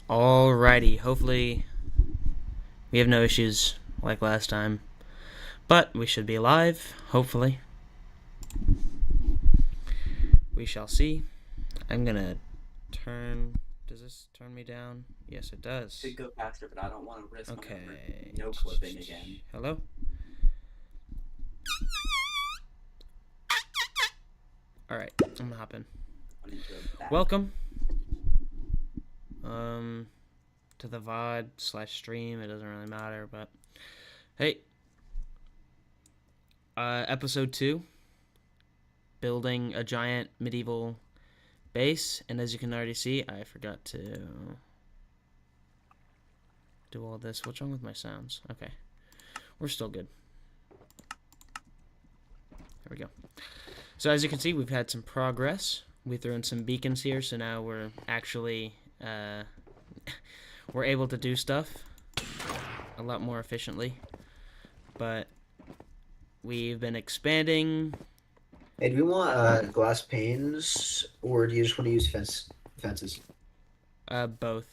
Alrighty, hopefully we have no issues like last time. But we should be alive, hopefully. We shall see. I'm gonna turn... Does this turn me down? Yes, it does. Could go faster, but I don't want to risk Okay. no clipping again. Hello? Alright, I'm hopping. Welcome. To the VOD/stream. It doesn't really matter, but... Hey. Episode 2. Building a giant medieval base. And as you can already see, I forgot to do all this. What's wrong with my sounds? Okay. We're still good. There we go. So as you can see, we've had some progress. We threw in some beacons here, so now we're actually we're able to do stuff a lot more efficiently. But we've been expanding. Hey, do we want glass panes, or do you just want to use fences? Both.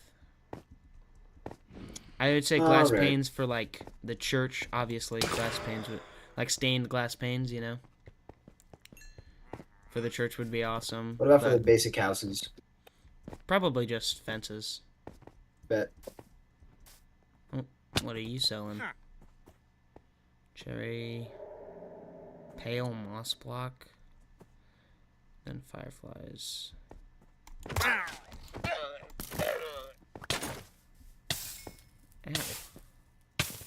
I would say glass Alright. panes for like the church, obviously. Glass panes with like stained glass panes, you know. For the church would be awesome. What about for the basic houses? Probably just fences. Bet. Oh, what are you selling? Cherry, pale moss block, then fireflies. Ow.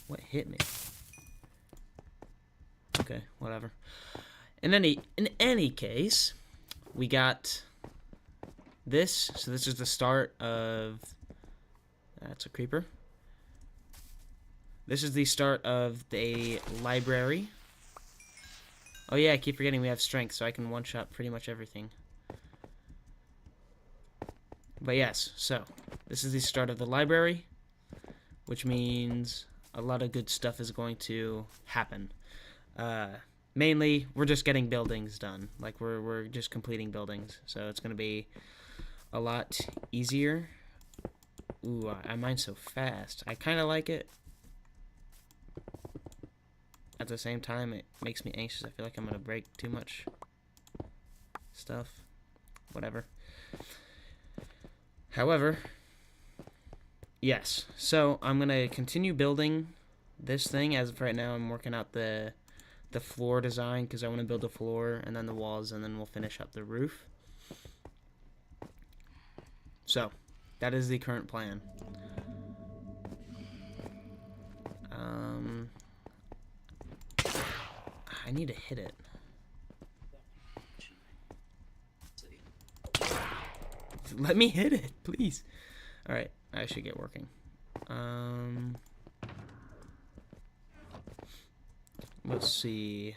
What hit me? Okay, whatever. In any case, we got this. So this is the start of... That's a creeper. This is the start of the library. Oh yeah, I keep forgetting we have strength, so I can one-shot pretty much everything. But yes, so this is the start of the library, which means a lot of good stuff is going to happen. Mainly, we're just getting buildings done. Like, we're just completing buildings. So it's going to be a lot easier. Ooh, I mine so fast. I kind of like it. At the same time, it makes me anxious. I feel like I'm going to break too much stuff. Whatever. However, yes. So I'm going to continue building this thing. As of right now, I'm working out the floor design because I want to build the floor and then the walls, and then we'll finish up the roof. So that is the current plan. I need to hit it. Let me hit it, please. Alright, I should get working. Let's see.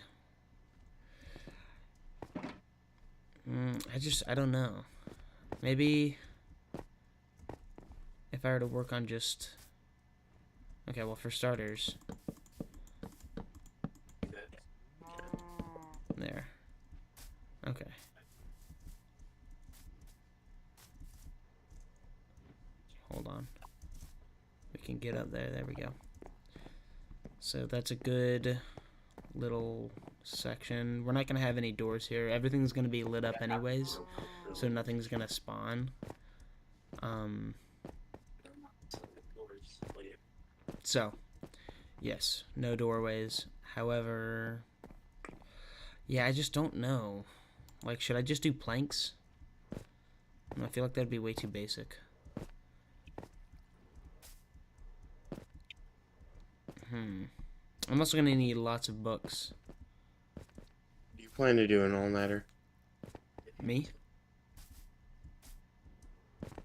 I don't know. Maybe if I were to work on just... Okay, well, for starters... There. Okay. Hold on. We can get up there. There we go. So that's a good little section. We're not going to have any doors here. Everything's going to be lit up anyways, so nothing's going to spawn. So, yes, no doorways. However, yeah, I just don't know. Like, should I just do planks? I feel like that'd be way too basic. I'm also going to need lots of books. Do you plan to do an all-nighter? Me?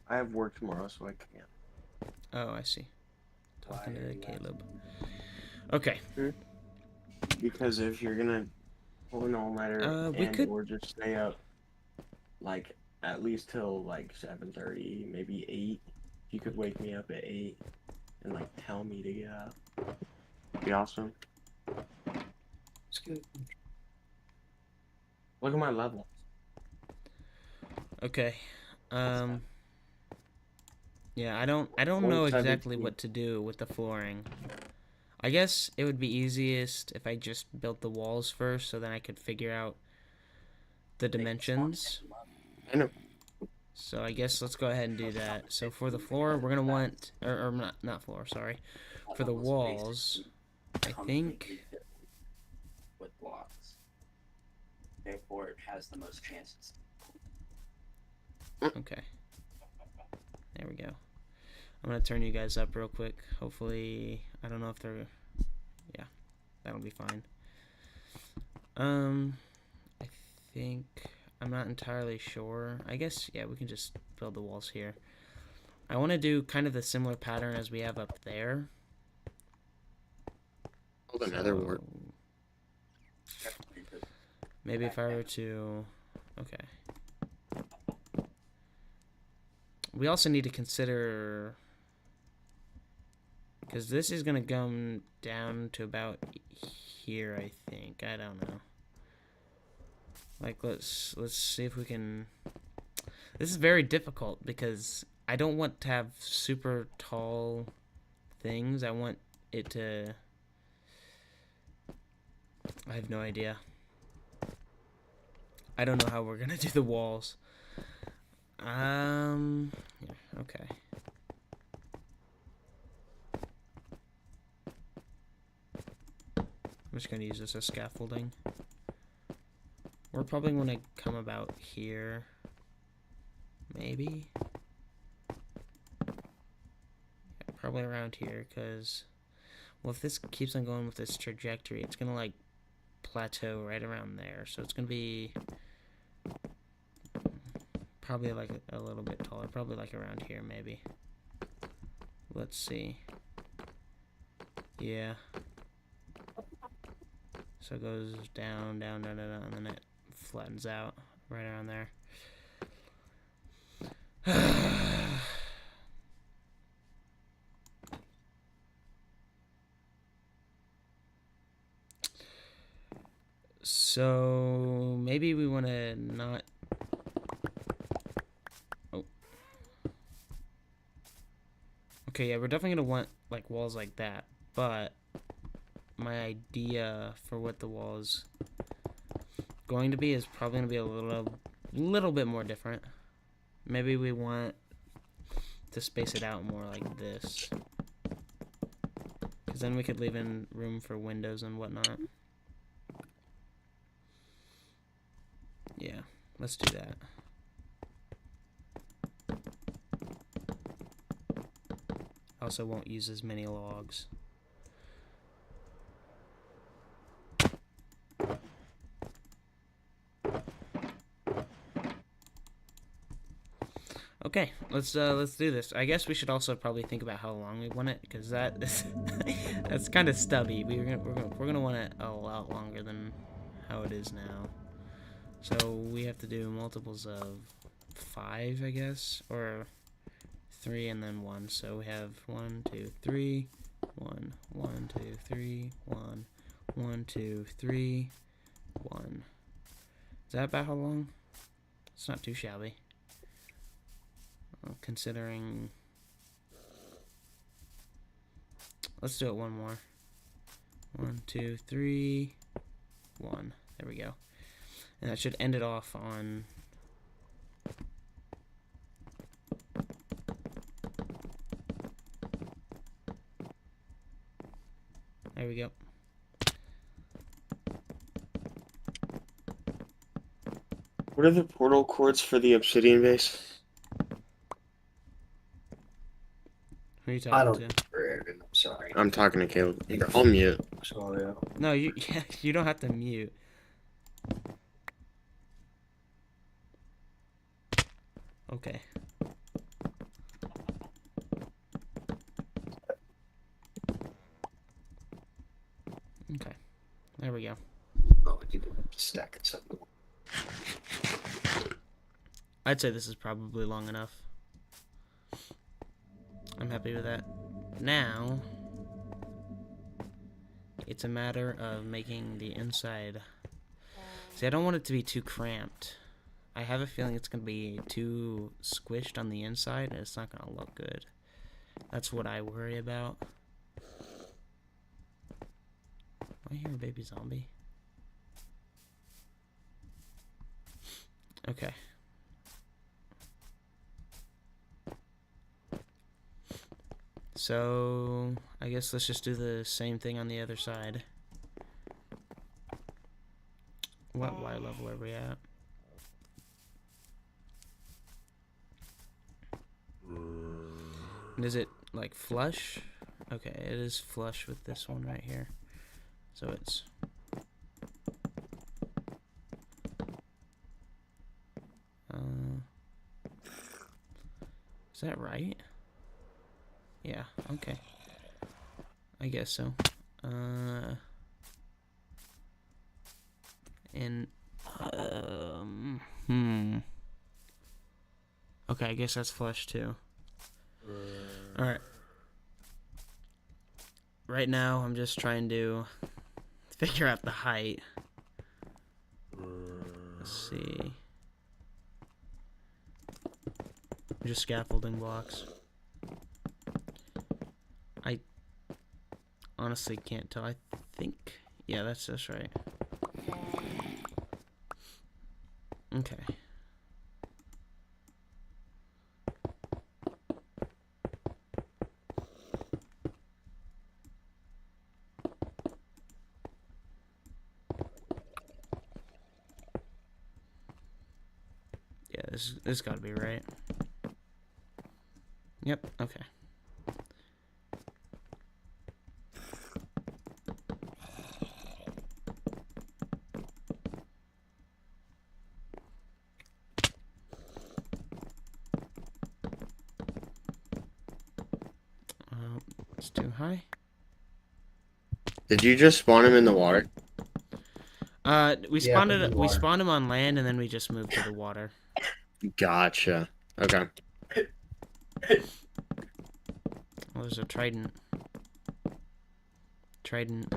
I have work tomorrow, so I can't. Oh, I see. Talking to Caleb. Okay. Because if you're gonna pull an all-nighter or just stay up, like, at least till, like, 7:30, maybe 8, you could wake me up at 8 and, like, tell me to get up. Be awesome. It's good. Look at my level. Okay. Yeah, I don't Or know exactly 17. what to do with the flooring. I guess it would be easiest if I just built the walls first, so then I could figure out the dimensions. I know. So I guess let's go ahead and do that. So for the floor, we're gonna want, or not floor, sorry. For the walls, I think. With blocks. Therefore, it has the most chances. Okay. There we go. I'm gonna turn you guys up real quick. Hopefully, I don't know if they're. Yeah, that'll be fine. I think I'm not entirely sure. I guess yeah, we can just build the walls here. I want to do kind of the similar pattern as we have up there. Hold another word. Maybe if I were to, okay. We also need to consider, because this is gonna come down to about here, I think. I don't know. Like let's see if we can. This is very difficult because I don't want to have super tall things. I want it to. I have no idea. I don't know how we're gonna do the walls. Yeah, okay. I'm just gonna use this as scaffolding. We're probably gonna come about here. Maybe. Yeah, probably around here, because, well, if this keeps on going with this trajectory, it's gonna like plateau right around there. So it's gonna be probably like a little bit taller, probably like around here maybe. Let's see. Yeah. So it goes down, down, down, down, and then it flattens out right around there. So maybe we want to not. Oh. Okay, yeah, we're definitely gonna want like walls like that, but my idea for what the wall is going to be is probably gonna be a little bit more different. Maybe we want to space it out more like this, because then we could leave in room for windows and whatnot. Yeah, let's do that. Also won't use as many logs. Okay, let's do this. I guess we should also probably think about how long we want it, because that is that's kind of stubby. We're gonna want it a lot longer than how it is now. So we have to do multiples of 5, I guess, or 3 and then 1. So we have 1, 2, 3, 1, 1, 2, 3, 1, 1, 2, 3, 1. Is that about how long? It's not too shabby. Considering, let's do it one more. 1, 2, 3, 1. There we go. And that should end it off on. There we go. What are the portal cords for the obsidian base? Who are you I talking don't. to? I'm sorry. I'm talking to Caleb. I'll mute. Sorry. No, you you don't have to mute. Okay. Okay. There we go. Oh, I need to stack it something. I'd say this is probably long enough. I'm happy with that. Now, it's a matter of making the inside. See, I don't want it to be too cramped. I have a feeling it's gonna be too squished on the inside, and it's not gonna look good. That's what I worry about. I hear a baby zombie. Okay. So, I guess let's just do the same thing on the other side. What Y level are we at? And is it like flush? Okay, it is flush with this one right here. So it's is that right? Yeah, okay. I guess so. And okay, I guess that's flush too. Alright. Right now, I'm just trying to figure out the height. Let's see. Just scaffolding blocks. I honestly can't tell. I think, yeah, that's right. Okay. Yeah, this gotta be right. Yep, okay. It's too high. Did you just spawn him in the water? We spawned him on land, and then we just moved to the water. Gotcha. Okay. Oh, there's a trident. Trident,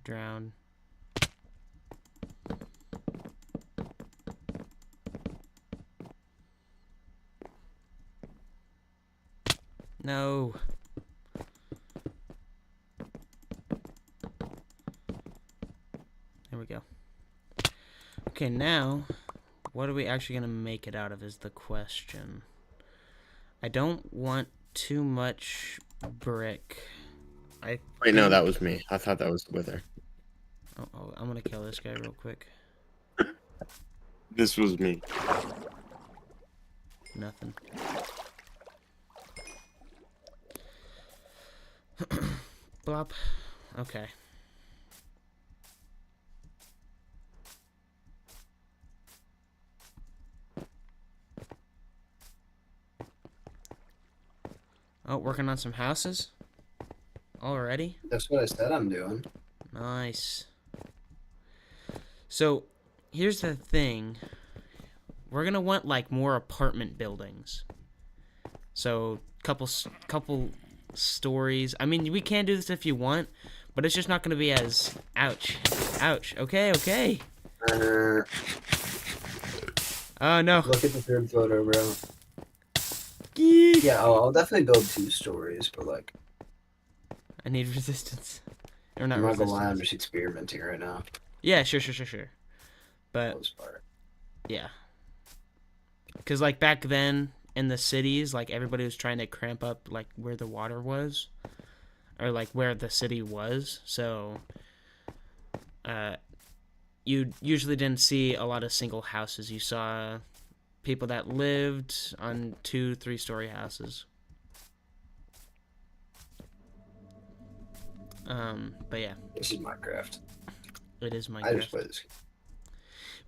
drowned. No. There we go. Okay, now, what are we actually going to make it out of is the question. I don't want too much brick. Wait, no, that was me. I thought that was Wither. Oh, I'm going to kill this guy real quick. This was me. Nothing. Blop. Okay. Oh, working on some houses? Already? That's what I said I'm doing. Nice. So, here's the thing. We're gonna want, like, more apartment buildings. So, couple stories. I mean, we can do this if you want, but it's just not gonna be as... Ouch. Ouch. Okay, okay. Oh, no. Look at the third photo, bro. Geek. Yeah, I'll definitely build 2 stories, but like, I need resistance. Or not I'm not gonna resistance. lie, I'm just experimenting right now. Yeah, sure. But, Most part. yeah. Because, like, back then, in the cities, like, everybody was trying to cramp up, like, where the water was. Or, like, where the city was. So, you usually didn't see a lot of single houses. You saw people that lived on 2-3-story houses. But yeah. This is Minecraft. It is Minecraft. I just play this.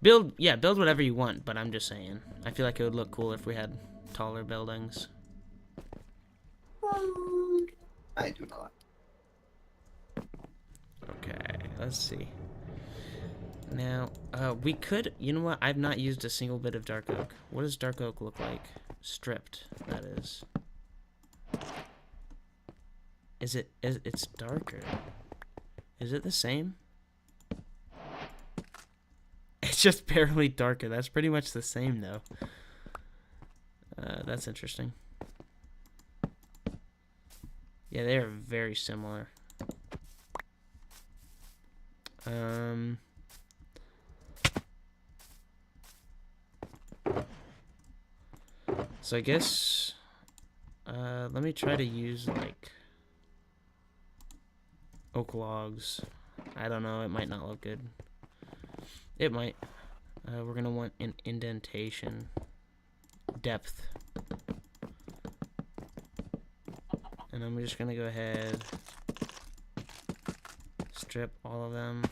Build whatever you want, but I'm just saying. I feel like it would look cool if we had taller buildings. I do not. Okay, let's see. Now, we could... You know what? I've not used a single bit of dark oak. What does dark oak look like? Stripped, that is. It's darker. Is it the same? It's just barely darker. That's pretty much the same, though. That's interesting. Yeah, they are very similar. So I guess, let me try to use, like, oak logs. I don't know, it might not look good. It might. We're gonna want an indentation depth. And I'm just gonna go ahead, strip all of them.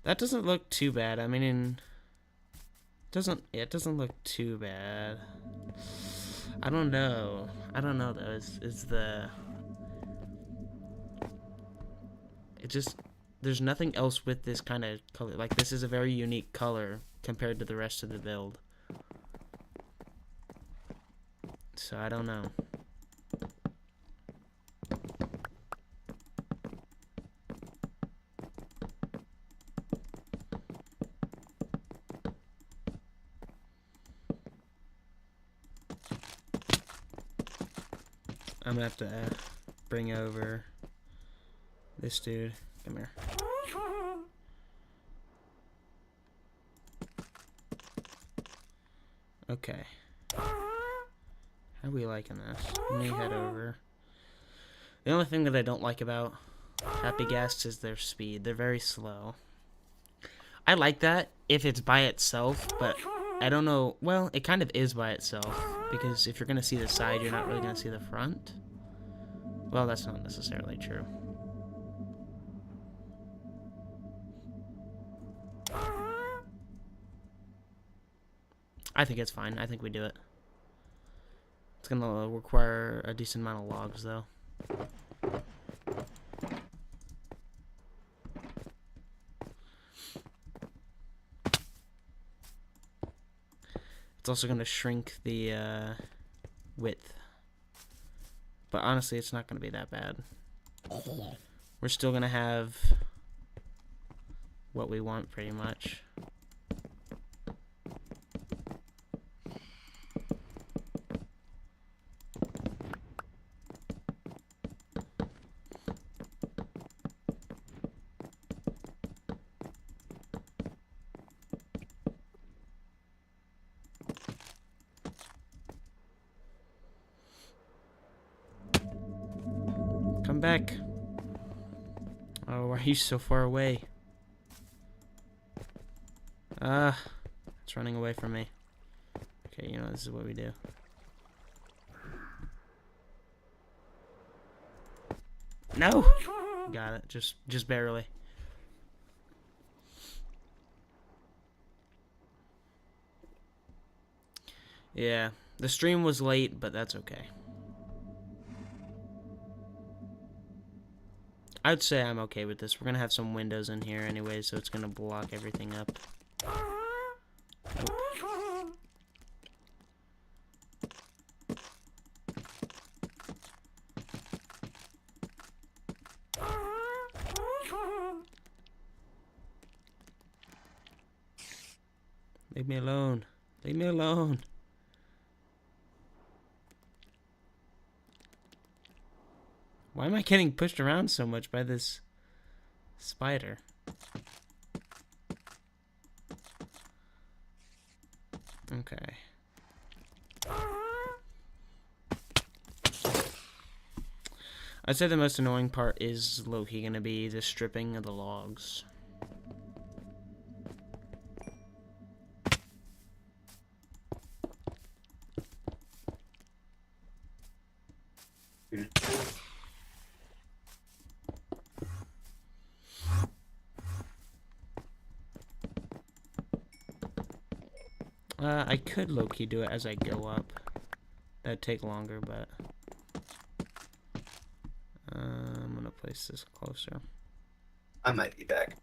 That doesn't look too bad. I mean, it doesn't look too bad. I don't know though. There's nothing else with this kind of color. Like, this is a very unique color compared to the rest of the build. So I don't know. I'm gonna have to bring over this dude. Come here. Okay. How are we liking this? Let me head over. The only thing that I don't like about Happy Guests is their speed. They're very slow. I like that if it's by itself, but I don't know. Well, it kind of is by itself, because if you're going to see the side, you're not really going to see the front. Well, that's not necessarily true. I think it's fine. I think we do it. It's going to require a decent amount of logs, though. It's also going to shrink the width. But honestly, it's not going to be that bad. We're still going to have what we want, pretty much. Come back. Oh, why are you so far away? It's running away from me. Okay, you know, this is what we do. No! Got it. Just barely. Yeah, the stream was late, but that's okay. I'd say I'm okay with this. We're gonna have some windows in here anyway, so it's gonna block everything up. Nope. Leave me alone. Leave me alone. Why am I getting pushed around so much by this spider? Okay. I'd say the most annoying part is low-key gonna be the stripping of the logs. I could low-key do it as I go up. That'd take longer, but I'm gonna place this closer. I might be back.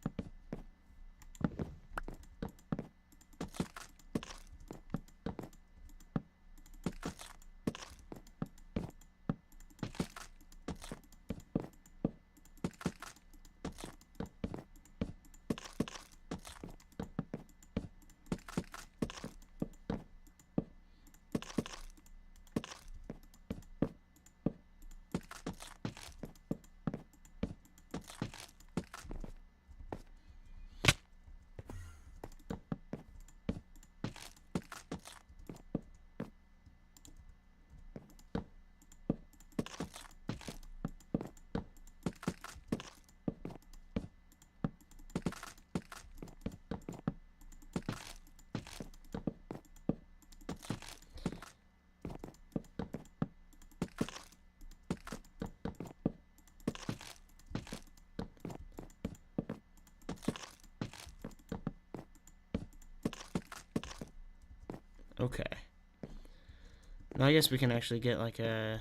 No, I guess we can actually get like a...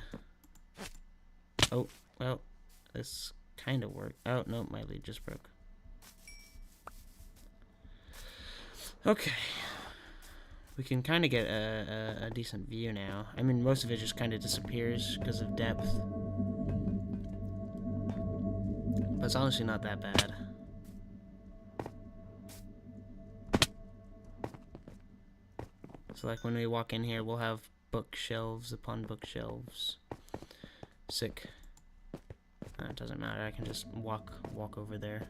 Oh, well, this kind of worked. Oh, no, my lead just broke. Okay. We can kind of get a decent view now. I mean, most of it just kind of disappears because of depth. But it's honestly not that bad. So like when we walk in here, we'll have bookshelves upon bookshelves. Sick. It doesn't matter, I can just walk over there.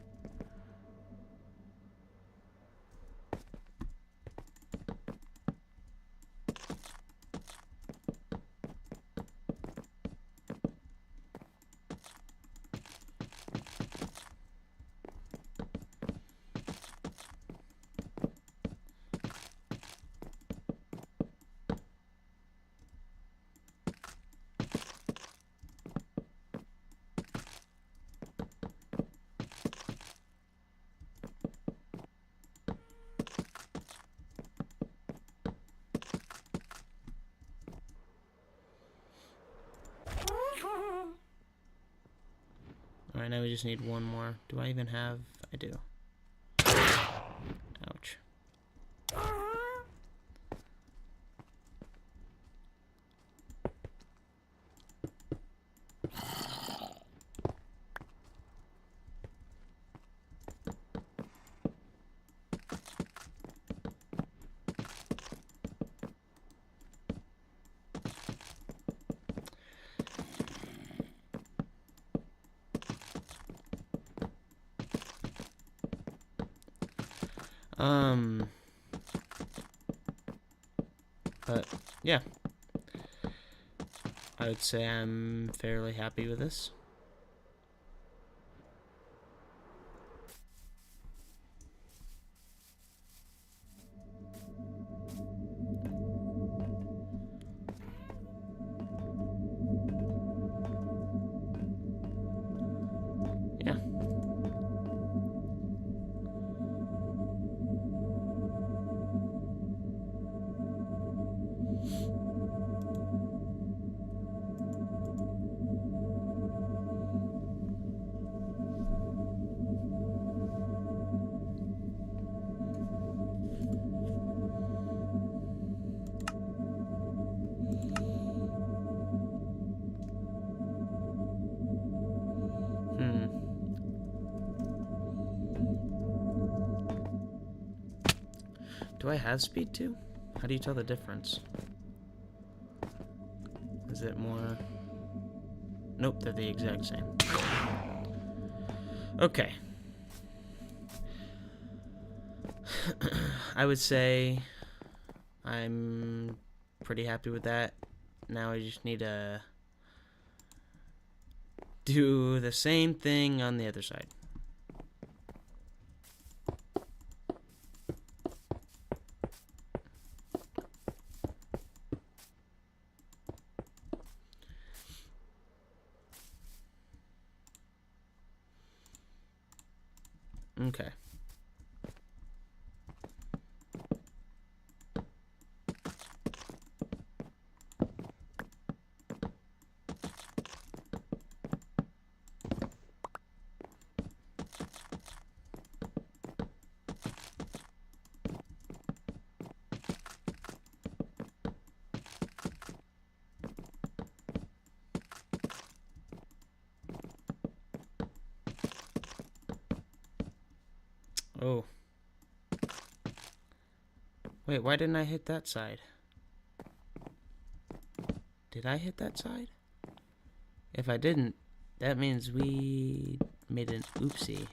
Alright, now we just need one more. Do I even have... I do. Ouch. But, yeah. I would say I'm fairly happy with this. Yeah. Do I have speed 2? How do you tell the difference? Is it more... Nope, they're the exact same. Okay. I would say I'm pretty happy with that. Now I just need to do the same thing on the other side. Okay. Oh. Wait, why didn't I hit that side? Did I hit that side? If I didn't, that means we made an oopsie.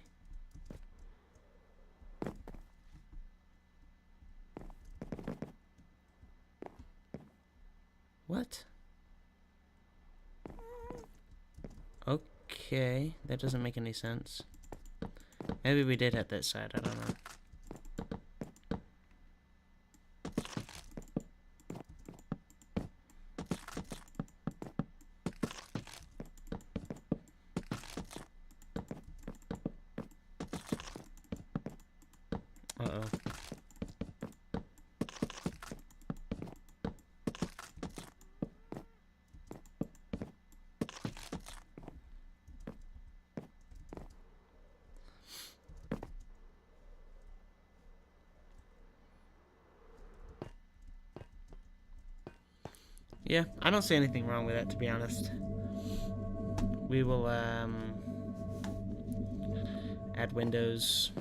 What? Okay, that doesn't make any sense. Maybe we did hit that side, I don't know. Uh-oh. Yeah, I don't see anything wrong with that, to be honest. We will, add windows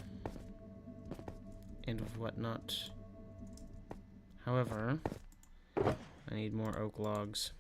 and whatnot. However, I need more oak logs.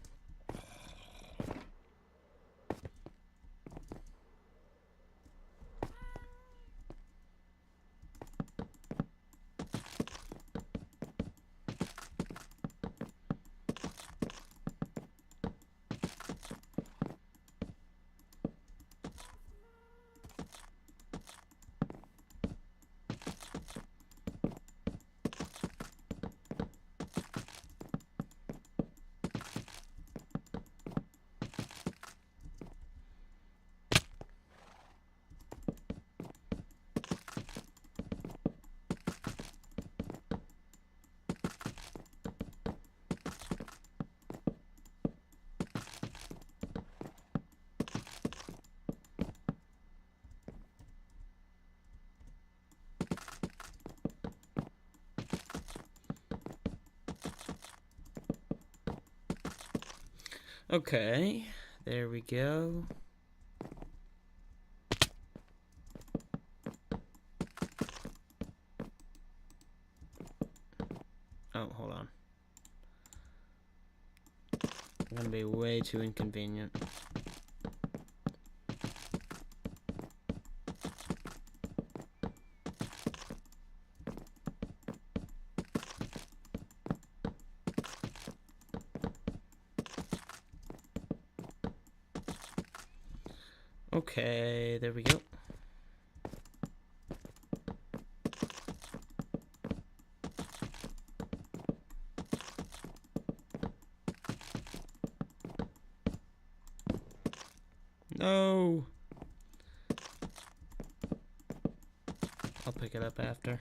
Okay, there we go. Oh, hold on. I'm gonna be way too inconvenient. Okay, there we go. No. I'll pick it up after.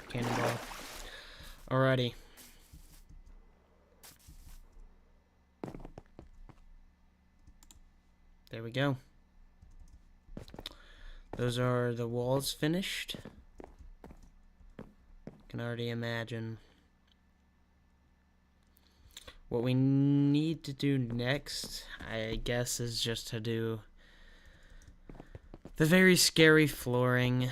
Cannonball. Alrighty. There we go. Those are the walls finished. Can already imagine. What we need to do next, I guess, is just to do the very scary flooring.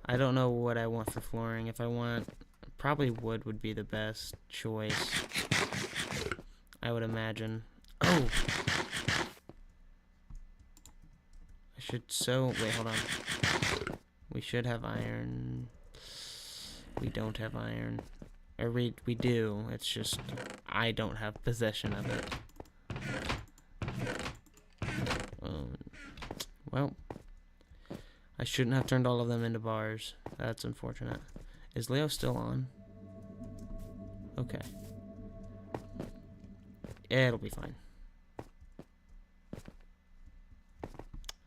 I don't know what I want for flooring. If I want, probably wood would be the best choice, I would imagine. Oh! I should wait, hold on. We should have iron. We don't have iron. Or we do, it's just I don't have possession of it. Well, I shouldn't have turned all of them into bars. That's unfortunate. Is Leo still on? Okay. Yeah, it'll be fine.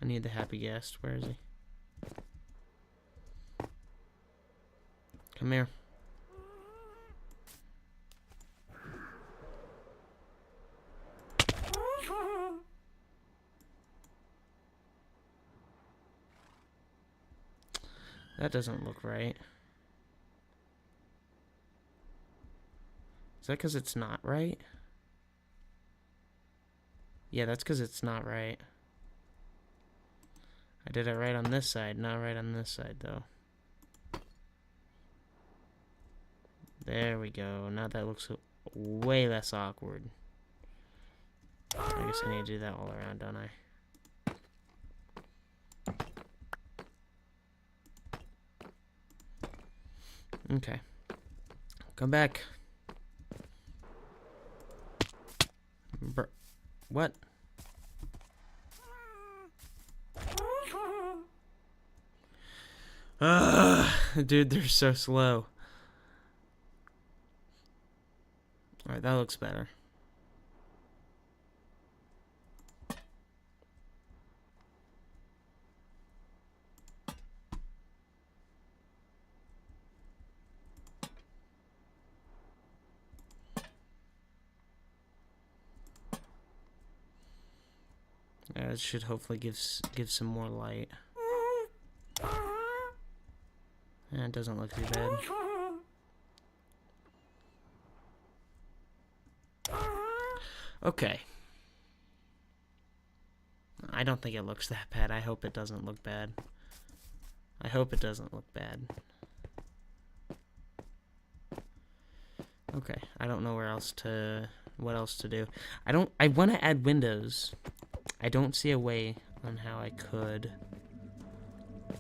I need the happy guest. Where is he? Come here. That doesn't look right. Is that because it's not right? Yeah, that's because it's not right. I did it right on this side, not right on this side, though. There we go. Now that looks way less awkward. I guess I need to do that all around, don't I? Okay. Come back. What? Dude, they're so slow. Alright, that looks better. That should hopefully give some more light. It doesn't look too bad. Okay. I don't think it looks that bad. I hope it doesn't look bad. I hope it doesn't look bad. Okay, I don't know what else to do. I want to add windows. I don't see a way on how I could.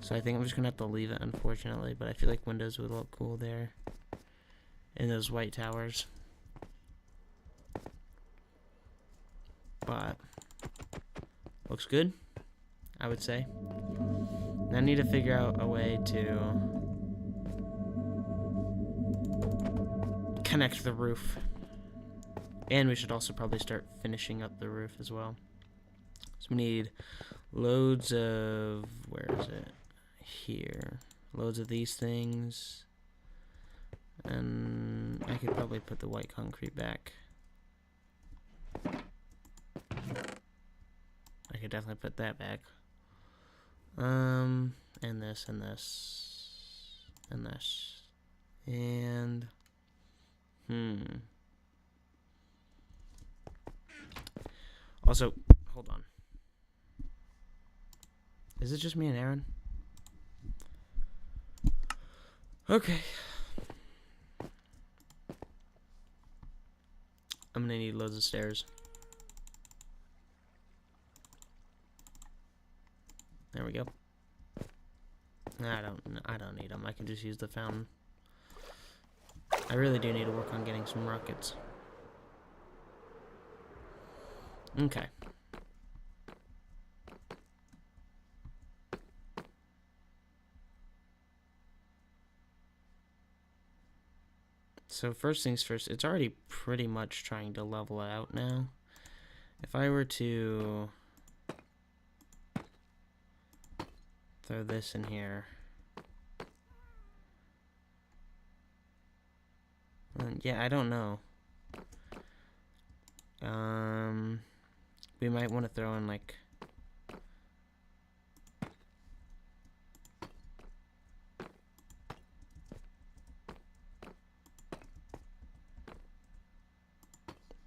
So I think I'm just gonna have to leave it, unfortunately, but I feel like windows would look cool there. In those white towers. But looks good, I would say. I need to figure out a way to connect the roof. And we should also probably start finishing up the roof as well. So we need loads of, where is it? Here. Loads of these things. And I could probably put the white concrete back. I could definitely put that back. And this, and this, and this. And, Also, hold on. Is it just me and Aaron? Okay. I'm gonna need loads of stairs. There we go. I don't need them. I can just use the fountain. I really do need to work on getting some rockets. Okay. So first things first, it's already pretty much trying to level out now. If I were to throw this in here. Yeah, I don't know. We might want to throw in like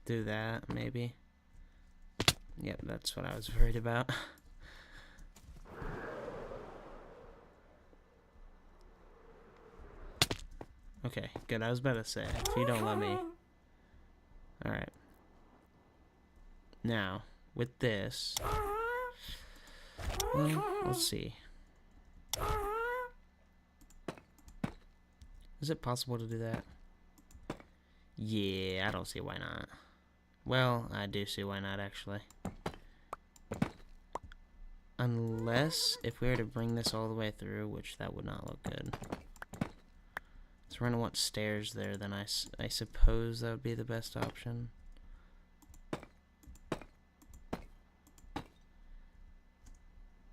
do that maybe. Yep, that's what I was worried about. Okay, good. I was about to say, if you don't let me. Alright. Now, with this. Well, let's see. Is it possible to do that? Yeah, I don't see why not. Well, I do see why not, actually. Unless, if we were to bring this all the way through, which that would not look good. So we're going to want stairs there, then I suppose that would be the best option.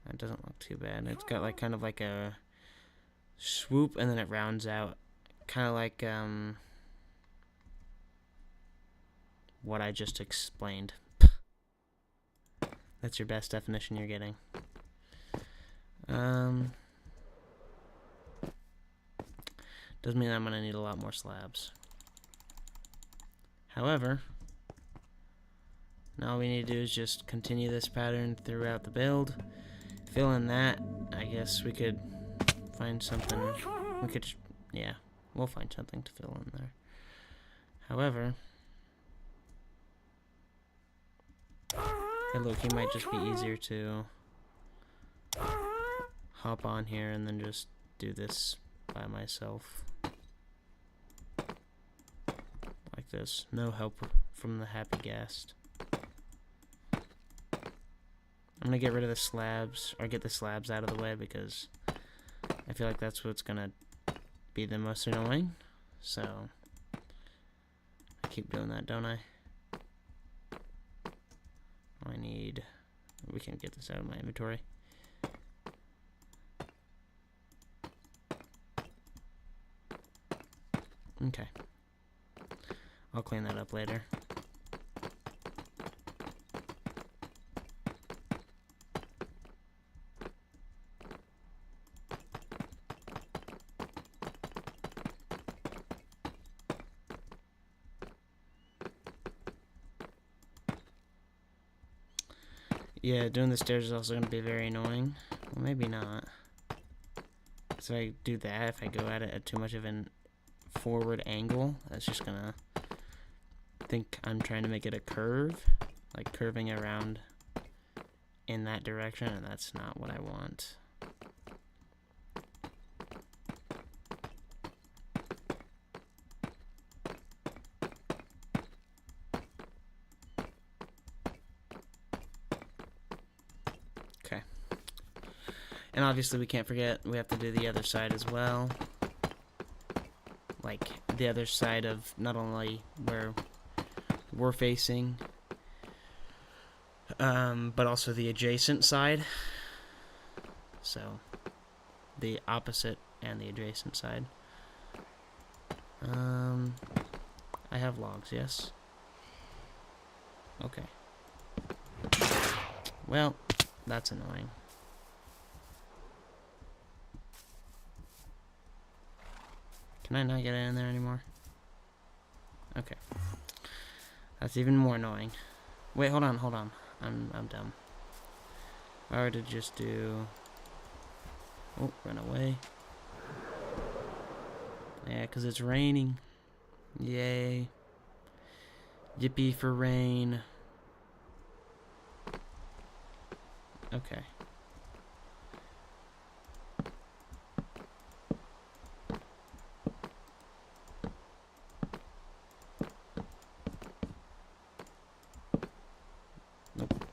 That doesn't look too bad. It's got like kind of like a swoop and then it rounds out. Kind of like what I just explained. That's your best definition you're getting. Does mean I'm gonna need a lot more slabs. However, now all we need to do is just continue this pattern throughout the build. Fill in that. I guess we could find something. We could, yeah, we'll find something to fill in there. However, hey, look, it might just be easier to hop on here and then just do this by myself. Like this. No help from the happy guest. I'm gonna get rid of the slabs, or get the slabs out of the way, because I feel like that's what's gonna be the most annoying. So, I keep doing that, don't I? We can get this out of my inventory. Okay. I'll clean that up later. Yeah, doing the stairs is also going to be very annoying. Well, maybe not. So I do that, if I go at it at too much of an forward angle, that's just going to think I'm trying to make it a curve. Like curving around in that direction, and that's not what I want. Okay. And obviously we can't forget, we have to do the other side as well. Like, the other side of not only where we're facing, but also the adjacent side. So, the opposite and the adjacent side. I have logs, yes? Okay. Well, that's annoying. Can I not get in there anymore? Okay. That's even more annoying. Wait, hold on. I'm dumb. If I were to just do... Oh, run away. Yeah, because it's raining. Yay. Yippee for rain. Okay. Nope.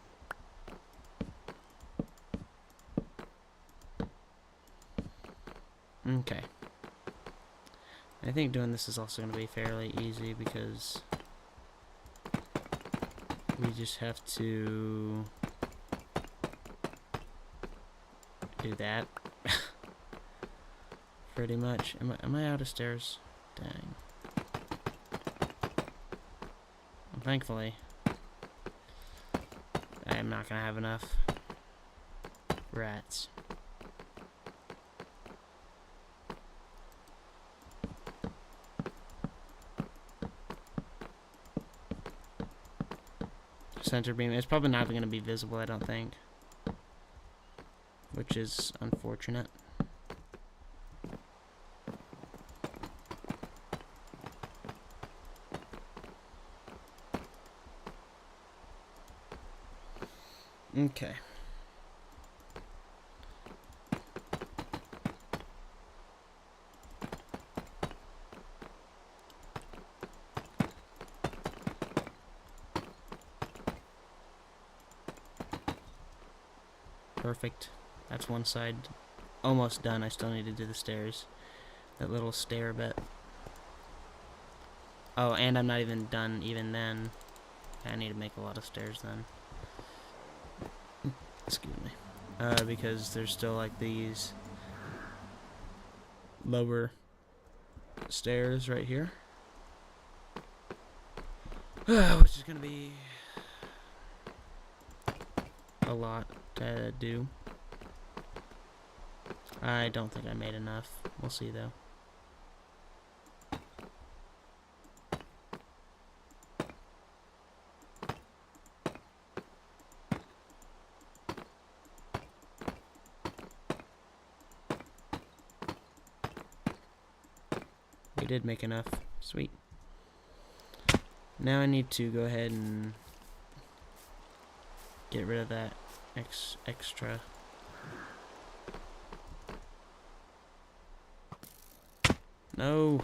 Okay. I think doing this is also going to be fairly easy because we just have to do that. Pretty much. Am I out of stairs? Dang. Well, thankfully, I am not going to have enough rats. Center beam. It's probably not going to be visible, I don't think. Which is unfortunate. Okay. Perfect. That's one side almost done. I still need to do the stairs. That little stair bit. Oh, and I'm not even done even then. I need to make a lot of stairs then. Excuse me. Because there's still like these lower stairs right here. Which is gonna be a lot to do. I don't think I made enough. We'll see though. We did make enough. Sweet. Now I need to go ahead and get rid of that extra. No.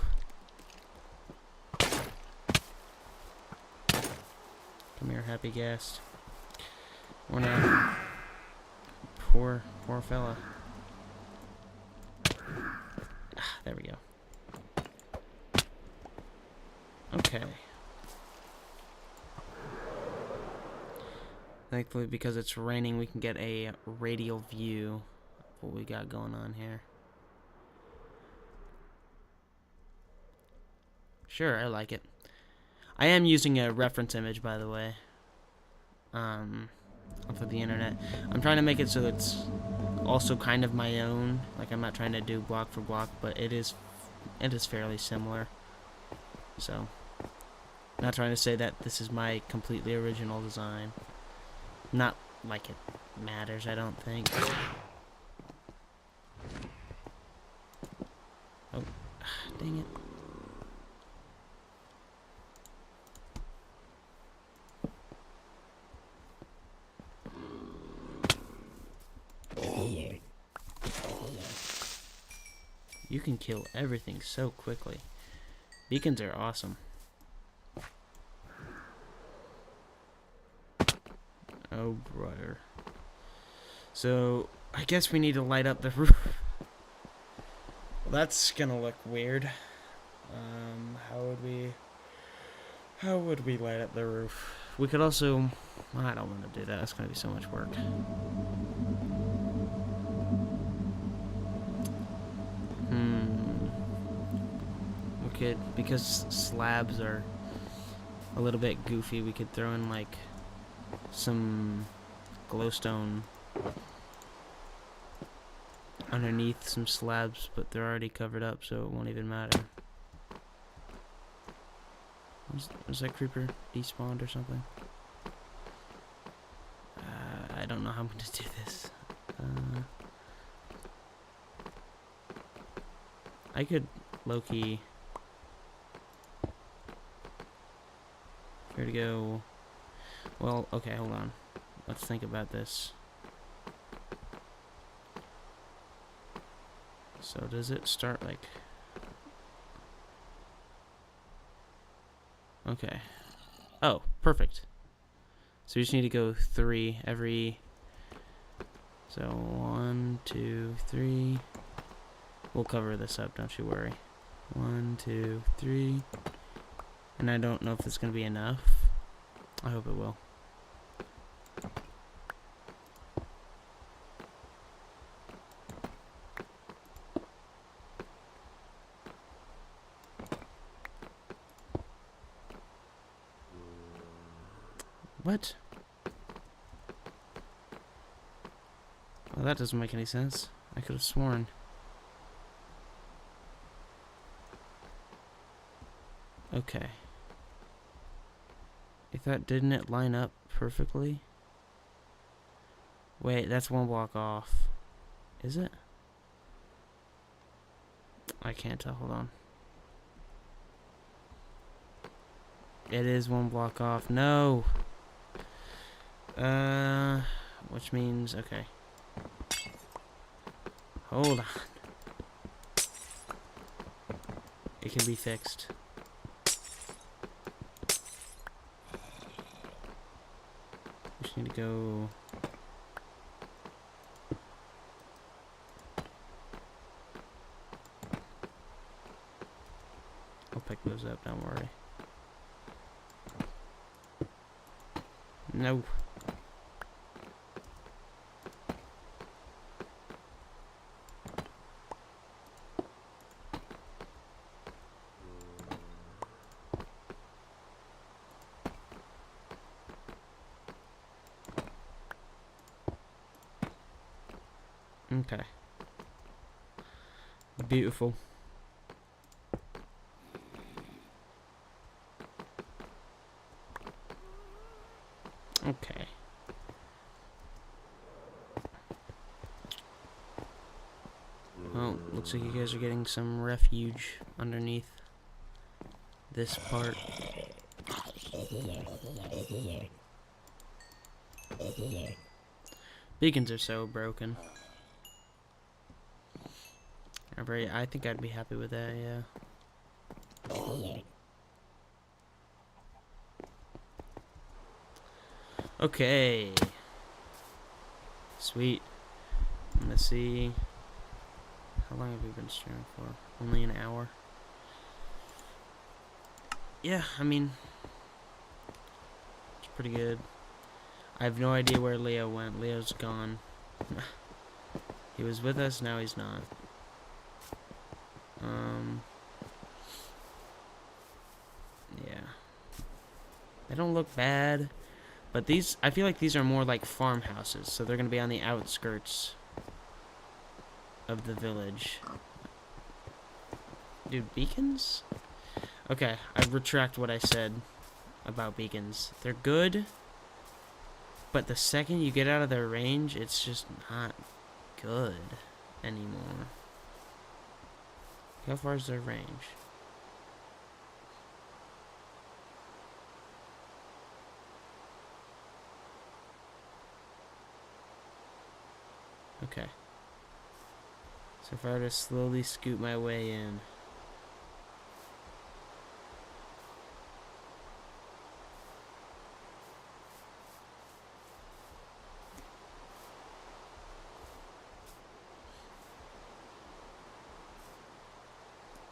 Come here, happy guest. Or not. Poor fella. There we go. Okay. Thankfully, because it's raining, we can get a radial view of what we got going on here. Sure, I like it. I am using a reference image, by the way, off of the internet. I'm trying to make it so it's also kind of my own. Like, I'm not trying to do block for block, but it is fairly similar. So, not trying to say that this is my completely original design. Not like it matters, I don't think. Oh, dang it. You can kill everything so quickly. Beacons are awesome. Oh, brother. So, I guess we need to light up the roof. Well, that's gonna look weird. How would we light up the roof? We could also... I don't want to do that. It's gonna be so much work. We could, because slabs are a little bit goofy, we could throw in like some glowstone underneath some slabs, but they're already covered up, so it won't even matter. Was that creeper despawned or something? I don't know how I'm going to do this. I could low-key... Here to go... Well, okay, hold on. Let's think about this. So does it start like... Okay. Oh, perfect. So you just need to go 3 every... So 1, 2, 3. We'll cover this up, don't you worry. 1, 2, 3. And I don't know if it's going to be enough. I hope it will. What? Well, that doesn't make any sense. I could have sworn. Okay. If that didn't it line up perfectly? Wait, that's 1 block off. Is it? I can't tell. Hold on. It is 1 block off. No! Which means... Okay. Hold on. It can be fixed. Just need to go... I'll pick those up, don't worry. No. Okay. Beautiful. Okay. Well, looks like you guys are getting some refuge underneath this part. Beacons are so broken. I think I'd be happy with that, yeah. Okay. Sweet. I'm gonna see. How long have we been streaming for? Only an hour? Yeah, I mean, it's pretty good. I have no idea where Leo went. Leo's gone. He was with us, now he's not. Yeah. They don't look bad. But these, I feel like these are more like farmhouses, so they're going to be on the outskirts of the village. Dude, beacons? Okay, I retract what I said about beacons. They're good, But the second you get out of their range, it's just not good anymore. How far is their range? Okay. So if I were to slowly scoot my way in.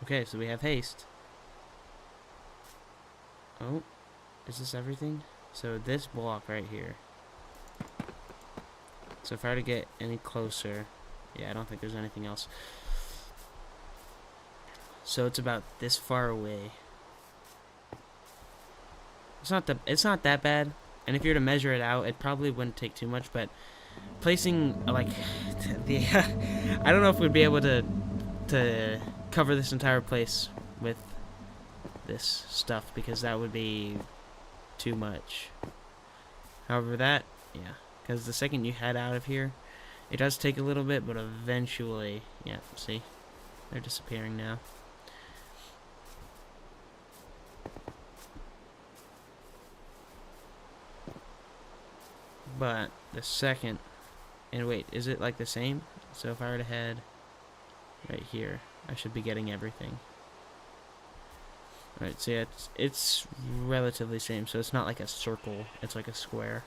Okay, so we have haste. Oh, is this everything? So this block right here. So if I were to get any closer, yeah, I don't think there's anything else. So it's about this far away. It's not that bad. And if you were to measure it out, it probably wouldn't take too much, but placing like the I don't know if we'd be able to cover this entire place with this stuff, because that would be too much. However, that, yeah, because the second you head out of here, it does take a little bit, but eventually, yeah, see, they're disappearing now. But the second, and wait, is it like the same? So if I were to head right here, I should be getting everything. Alright, so yeah, it's relatively same, so it's not like a circle, it's like a square.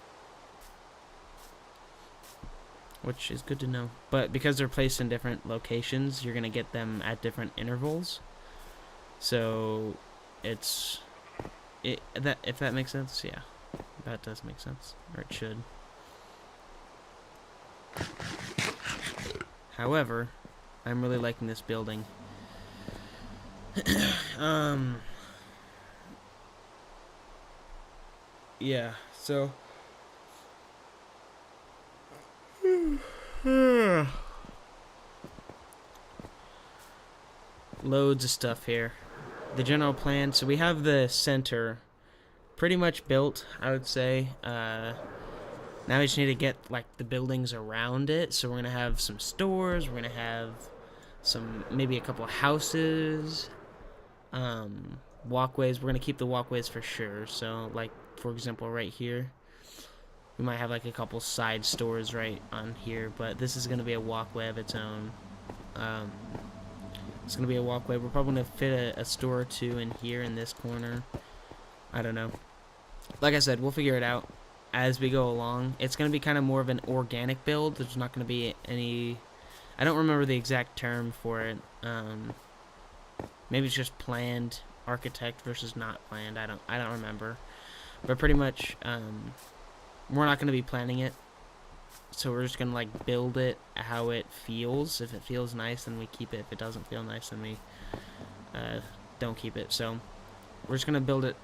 Which is good to know. But because they're placed in different locations, you're going to get them at different intervals. So if that makes sense, yeah. That does make sense. Or it should. However, I'm really liking this building. Yeah, so loads of stuff here. The general plan, so we have the center pretty much built, I would say. Now we just need to get like the buildings around it. So we're gonna have some stores, we're gonna have maybe a couple of houses, walkways. We're gonna keep the walkways for sure. So like, for example, right here, we might have like a couple side stores right on here, but this is gonna be a walkway of its own. It's gonna be a walkway. We're probably gonna fit a store or two in here in this corner. I don't know. Like I said, we'll figure it out as we go along. It's gonna be kind of more of an organic build. There's not gonna be any, I don't remember the exact term for it. Maybe it's just planned architect versus not planned. I don't remember. But pretty much, we're not gonna be planning it. So we're just gonna like build it how it feels. If it feels nice, then we keep it. If it doesn't feel nice, then we don't keep it. So we're just gonna build it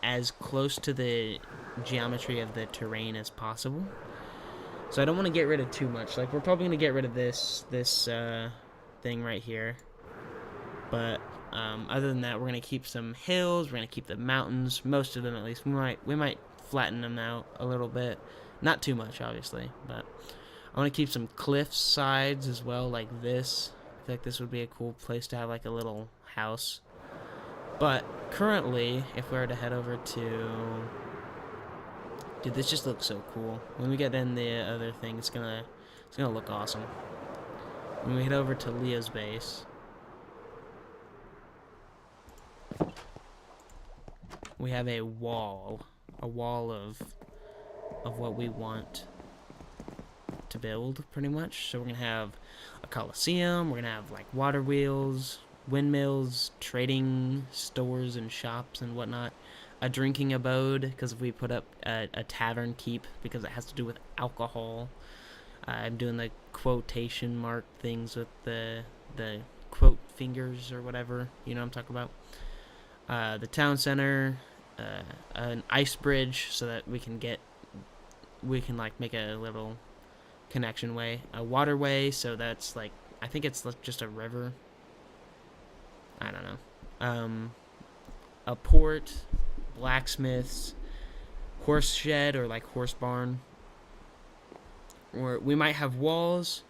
as close to the geometry of the terrain as possible. So I don't want to get rid of too much. Like, we're probably gonna get rid of this thing right here. But other than that, we're gonna keep some hills. We're gonna keep the mountains, most of them at least. We might flatten them out a little bit. Not too much, obviously, but I want to keep some cliff sides as well, like this. I feel like this would be a cool place to have like a little house. But currently, if we were to head over to, dude, this just looks so cool. When we get in the other thing, it's gonna look awesome. When we head over to Leo's base, we have a wall of what we want to build, pretty much. So we're gonna have a coliseum, we're gonna have like water wheels, windmills, trading stores and shops and whatnot, a drinking abode, because if we put up a tavern keep, because it has to do with alcohol. I'm doing the quotation mark things with the quote fingers or whatever, you know what I'm talking about. The town center, an ice bridge so that we can like make a little connection way, a waterway, so that's like, I think it's just a river, I don't know, a port, blacksmiths, horse shed or like horse barn. Or we might have walls.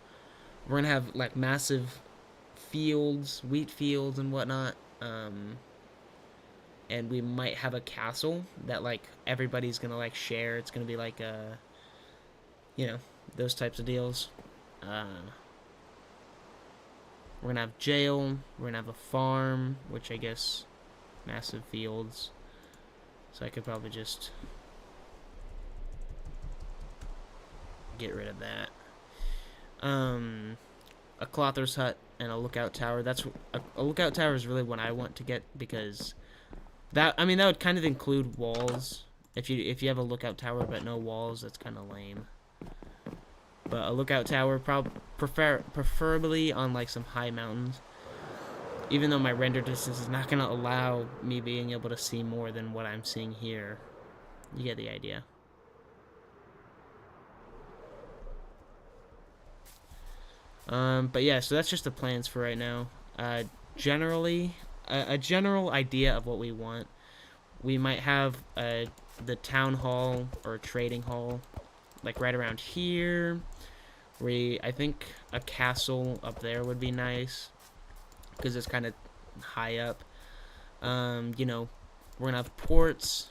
We're gonna have like massive fields, wheat fields and whatnot. And we might have a castle that like everybody's gonna like share. It's gonna be like you know, those types of deals. We're gonna have jail. We're gonna have a farm, which I guess massive fields. So I could probably just get rid of that. A clother's hut and a lookout tower. That's a lookout tower is really what I want to get, because that would kind of include walls. If you have a lookout tower but no walls, that's kind of lame. But a lookout tower, preferably on like some high mountains. Even though my render distance is not gonna allow me being able to see more than what I'm seeing here. You get the idea. But yeah, so that's just the plans for right now. Generally, a general idea of what we want. We might have the town hall or trading hall, like right around here. I think a castle up there would be nice, because it's kind of high up. You know, we're gonna have ports.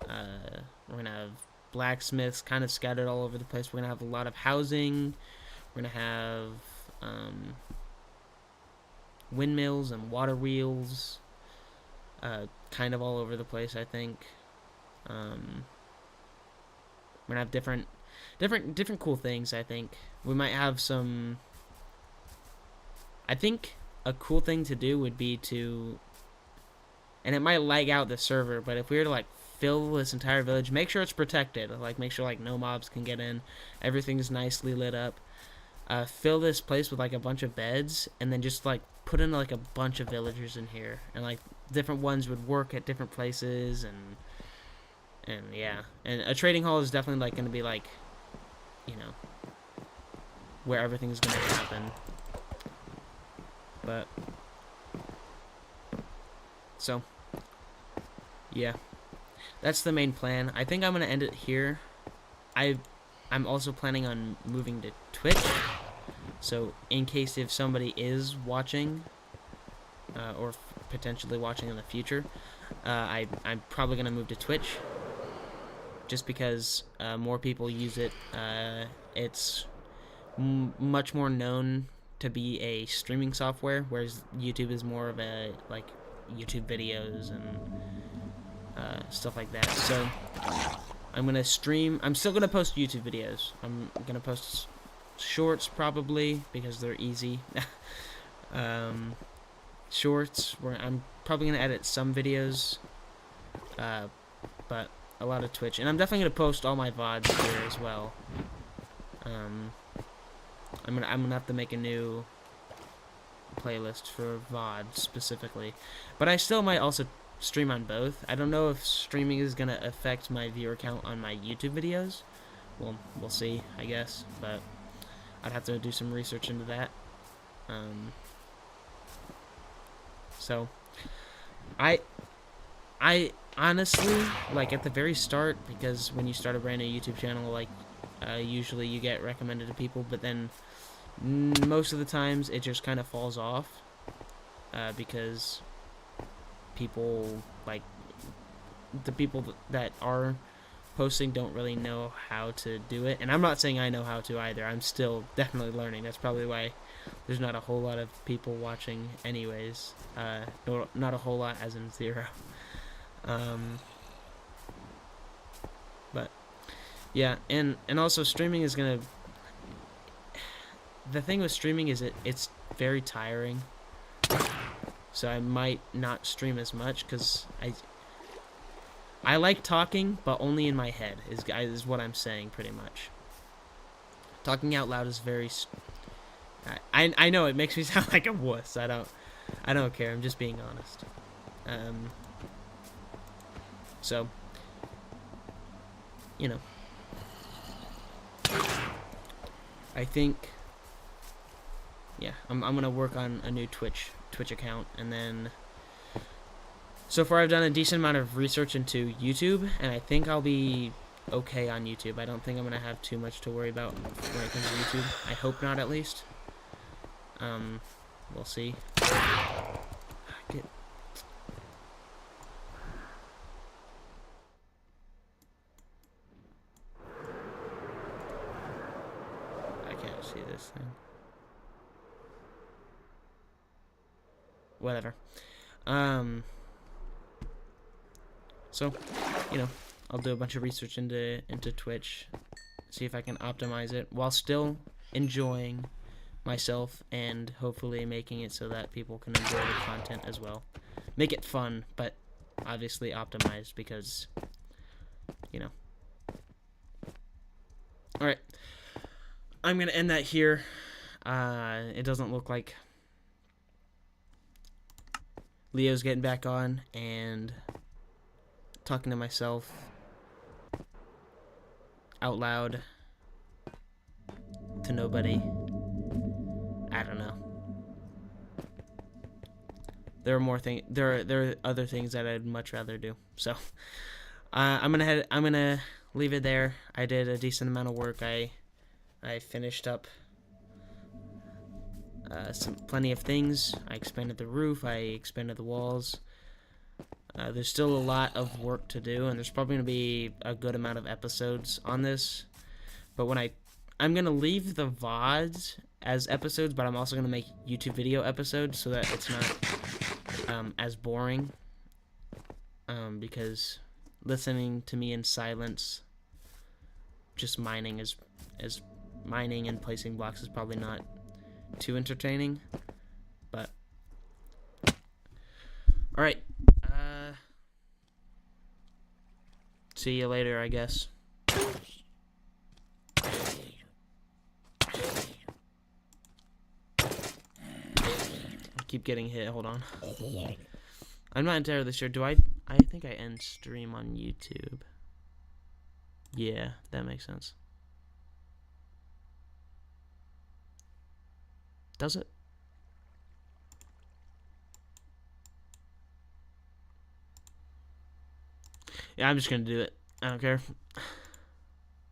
We're gonna have blacksmiths kind of scattered all over the place. We're gonna have a lot of housing. We're gonna have windmills and water wheels, kind of all over the place, I think. We're gonna have different cool things, I think. We might have some... I think a cool thing to do would be to... And it might lag out the server, but if we were to, like, fill this entire village, make sure it's protected. Like, make sure, like, no mobs can get in. Everything's nicely lit up. Fill this place with, like, a bunch of beds, and then just, like, put in, like, a bunch of villagers in here. And, like, different ones would work at different places, and yeah. And a trading hall is definitely, like, going to be, like, you know, where everything's going to happen. But, so, yeah. That's the main plan. I think I'm going to end it here. I'm also planning on moving to Twitch. So, in case if somebody is watching, or potentially watching in the future, I'm probably going to move to Twitch. Just because more people use it. It's much more known to be a streaming software, whereas YouTube is more of a, like, YouTube videos and stuff like that. So, I'm going to stream. I'm still going to post YouTube videos. I'm going to post shorts probably, because they're easy. Shorts, where I'm probably going to edit some videos, but a lot of Twitch. And I'm definitely going to post all my VODs here as well. I'm gonna have to make a new playlist for VOD specifically. But I still might also stream on both. I don't know if streaming is gonna affect my viewer count on my YouTube videos. Well, we'll see, I guess. But I'd have to do some research into that. So I honestly, like, at the very start, because when you start a brand new YouTube channel, like, usually you get recommended to people, but then most of the times it just kind of falls off, because people, like, the people that are posting don't really know how to do it. And I'm not saying I know how to either. I'm still definitely learning. That's probably why there's not a whole lot of people watching anyways. Not a whole lot as in 0. But yeah, and also streaming is gonna... The thing with streaming is it's very tiring. So I might not stream as much, because I like talking, but only in my head, is what I'm saying, pretty much. Talking out loud is very... I know, it makes me sound like a wuss. I don't care, I'm just being honest. So, you know. I think... Yeah, I'm gonna work on a new Twitch account, and then... So far I've done a decent amount of research into YouTube, and I think I'll be okay on YouTube. I don't think I'm gonna have too much to worry about when it comes to YouTube. I hope not, at least. We'll see. Get... I can't see this thing. Whatever. So, you know, I'll do a bunch of research into Twitch, see if I can optimize it while still enjoying myself and hopefully making it so that people can enjoy the content as well. Make it fun, but obviously optimized because, you know. Alright. I'm going to end that here. It doesn't look like Leo's getting back on, and talking to myself out loud to nobody. I don't know. There are more things. There are other things that I'd much rather do. So I'm gonna leave it there. I did a decent amount of work. I finished up plenty of things. I expanded the roof. I expanded the walls. There's still a lot of work to do, and there's probably going to be a good amount of episodes on this. But when I'm going to leave the VODs as episodes, but I'm also going to make YouTube video episodes so that it's not as boring. Because listening to me in silence, just mining mining and placing blocks is probably not too entertaining. But all right. See you later, I guess. I keep getting hit. Hold on. I'm not entirely sure. I think I end stream on YouTube. Yeah, that makes sense. Does it? Yeah, I'm just gonna do it. I don't care.